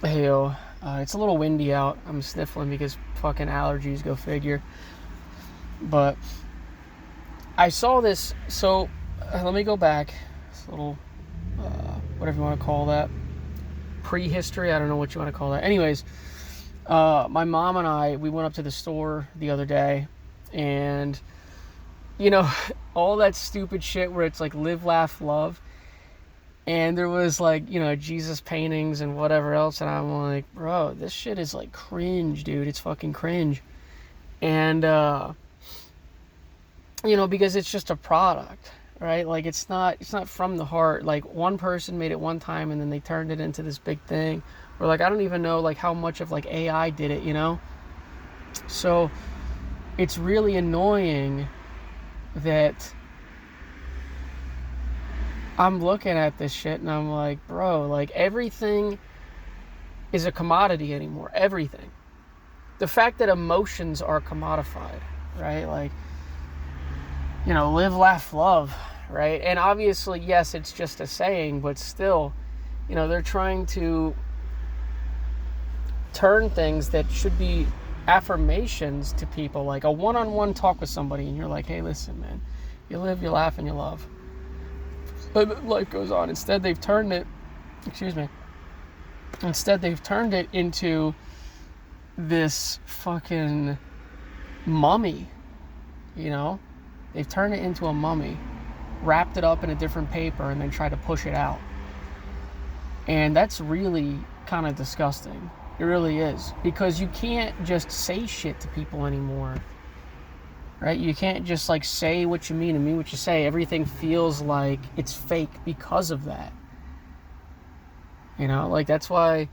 Hey, yo, it's a little windy out. I'm sniffling because fucking allergies, go figure. But I saw this, so let me go back. This little, whatever you want to call that. Prehistory, I don't know what you want to call that. Anyways, my mom and I, we went up to the store the other day, and, you know, all that stupid shit where it's like live, laugh, love. And there was like, Jesus paintings and whatever else. And I'm like, bro, this shit is like cringe, dude. It's fucking cringe. And, because it's just a product, right? Like it's not from the heart. Like one person made it one time and then they turned it into this big thing. Or like, I don't even know like how much of like AI did it. So it's really annoying that I'm looking at this shit and I'm like, bro, like everything is a commodity anymore. Everything. The fact that emotions are commodified, right? Like, live, laugh, love, right? And obviously, yes, it's just a saying, but still, they're trying to turn things that should be affirmations to people, like a one-on-one talk with somebody, and you're like, hey, listen, man, you live, you laugh, and you love. But life goes on. Instead, they've turned it into this fucking mummy, They've turned it into a mummy, wrapped it up in a different paper, and then tried to push it out. And that's really kind of disgusting. It really is. Because you can't just say shit to people anymore. Right? You can't just like say what you mean and mean what you say. Everything feels like it's fake because of that. Like that's why,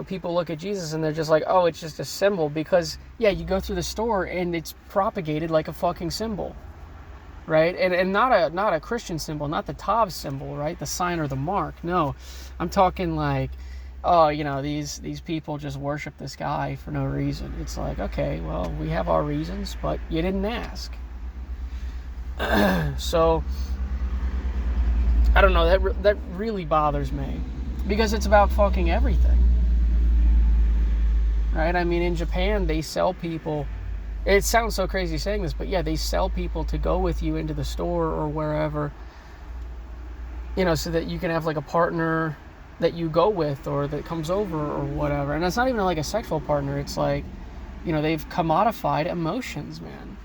people look at Jesus and they're just like, oh, it's just a symbol. Because, yeah, you go through the store and it's propagated like a fucking symbol. Right? And not a Christian symbol, not the Tav symbol, right? The sign or the mark. No. I'm talking like, oh, these people just worship this guy for no reason. It's like, okay, well, we have our reasons, but you didn't ask. So, I don't know, that really bothers me. Because it's about fucking everything. Right? I mean, in Japan, they sell people, it sounds so crazy saying this, but yeah, they sell people to go with you into the store or wherever, so that you can have like a partner that you go with or that comes over or whatever. And it's not even like a sexual partner. It's like, they've commodified emotions, man.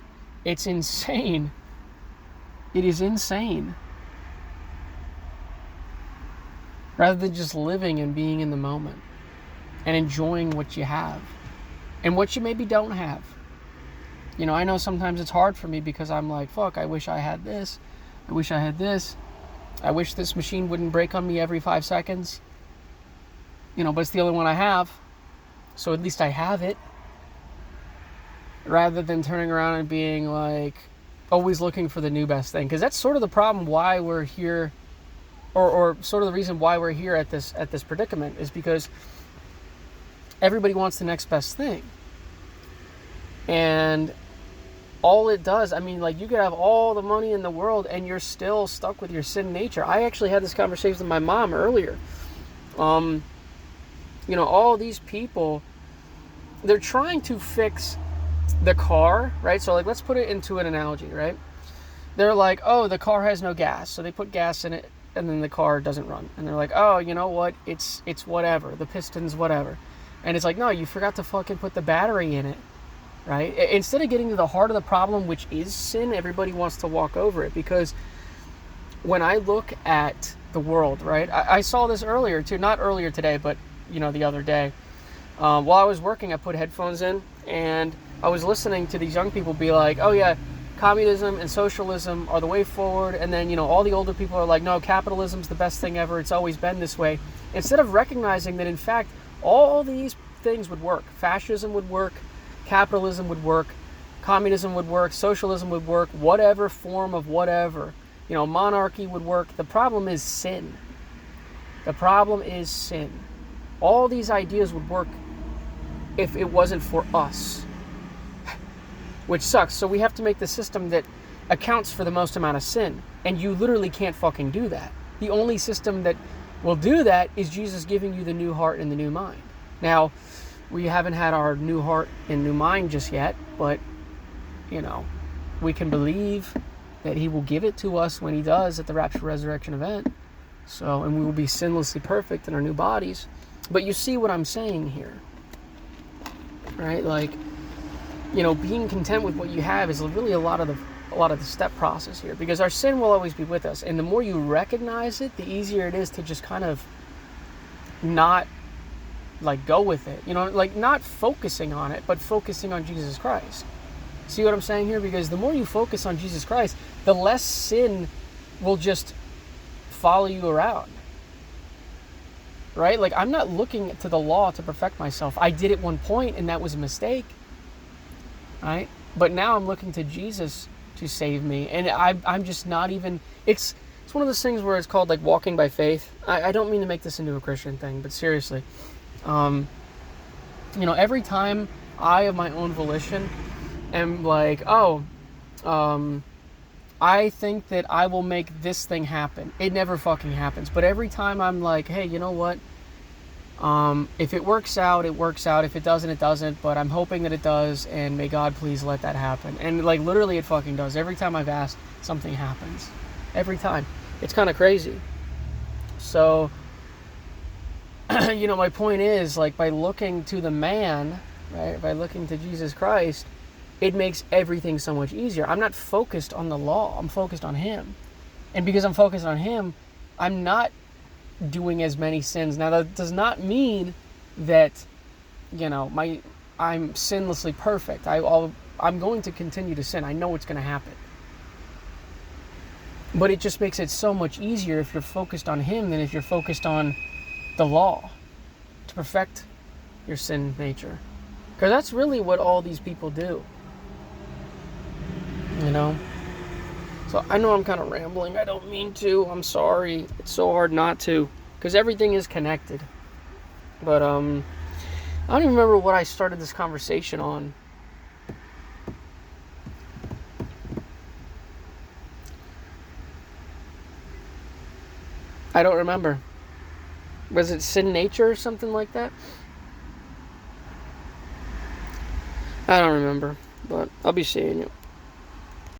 It's insane. It is insane. Rather than just living and being in the moment and enjoying what you have and what you maybe don't have. I know sometimes it's hard for me because I'm like, fuck, I wish I had this. I wish I had this. I wish this machine wouldn't break on me every 5 seconds. But it's the only one I have. So at least I have it. Rather than turning around and being like, always looking for the new best thing. Because that's sort of the problem why we're here, or sort of the reason why we're here at this predicament, is because everybody wants the next best thing. And all it does, I mean, like, you could have all the money in the world and you're still stuck with your sin nature. I actually had this conversation with my mom earlier. All these people, they're trying to fix the car, right? So, like, let's put it into an analogy, right? They're like, oh, the car has no gas. So they put gas in it and then the car doesn't run. And they're like, oh, you know what? It's whatever. The piston's whatever. And it's like, no, you forgot to fucking put the battery in it. Right? Instead of getting to the heart of the problem, which is sin, everybody wants to walk over it. Because when I look at the world, right? I saw this earlier too, not earlier today, but the other day. While I was working, I put headphones in and I was listening to these young people be like, oh yeah, communism and socialism are the way forward. And then, all the older people are like, no, capitalism's the best thing ever. It's always been this way. Instead of recognizing that, in fact, all these things would work. Fascism would work. Capitalism would work, communism would work, socialism would work, whatever form of whatever. Monarchy would work. The problem is sin. The problem is sin. All these ideas would work if it wasn't for us. Which sucks. So we have to make the system that accounts for the most amount of sin. And you literally can't fucking do that. The only system that will do that is Jesus giving you the new heart and the new mind. Now, we haven't had our new heart and new mind just yet, but, we can believe that he will give it to us when he does at the rapture resurrection event. So, and we will be sinlessly perfect in our new bodies. But you see what I'm saying here, right? Like, being content with what you have is really a lot of the step process here, because our sin will always be with us, and the more you recognize it, the easier it is to just kind of not go with it, not focusing on it, but focusing on Jesus Christ. See what I'm saying here? Because the more you focus on Jesus Christ, the less sin will just follow you around, right? Like, I'm not looking to the law to perfect myself. I did at one point, and that was a mistake, right? But now I'm looking to Jesus to save me, and I'm just not even, it's one of those things where it's called walking by faith. I don't mean to make this into a Christian thing, but seriously, every time I, of my own volition, am I think that I will make this thing happen, it never fucking happens. But every time I'm like, hey, you know what? If it works out, it works out. If it doesn't, it doesn't. But I'm hoping that it does, and may God please let that happen. And literally, it fucking does. Every time I've asked, something happens. Every time. It's kind of crazy. So, my point is, by looking to the man, right? By looking to Jesus Christ, it makes everything so much easier. I'm not focused on the law. I'm focused on him. And because I'm focused on him, I'm not doing as many sins. Now, that does not mean that, I'm sinlessly perfect. I'm going to continue to sin. I know it's going to happen. But it just makes it so much easier if you're focused on him than if you're focused on the law to perfect your sin nature. Because that's really what all these people do. So I know I'm kind of rambling. I don't mean to. I'm sorry. It's so hard not to, because everything is connected. But I don't even remember what I started this conversation on. I don't remember. Was it sin nature or something like that? I don't remember, but I'll be seeing you.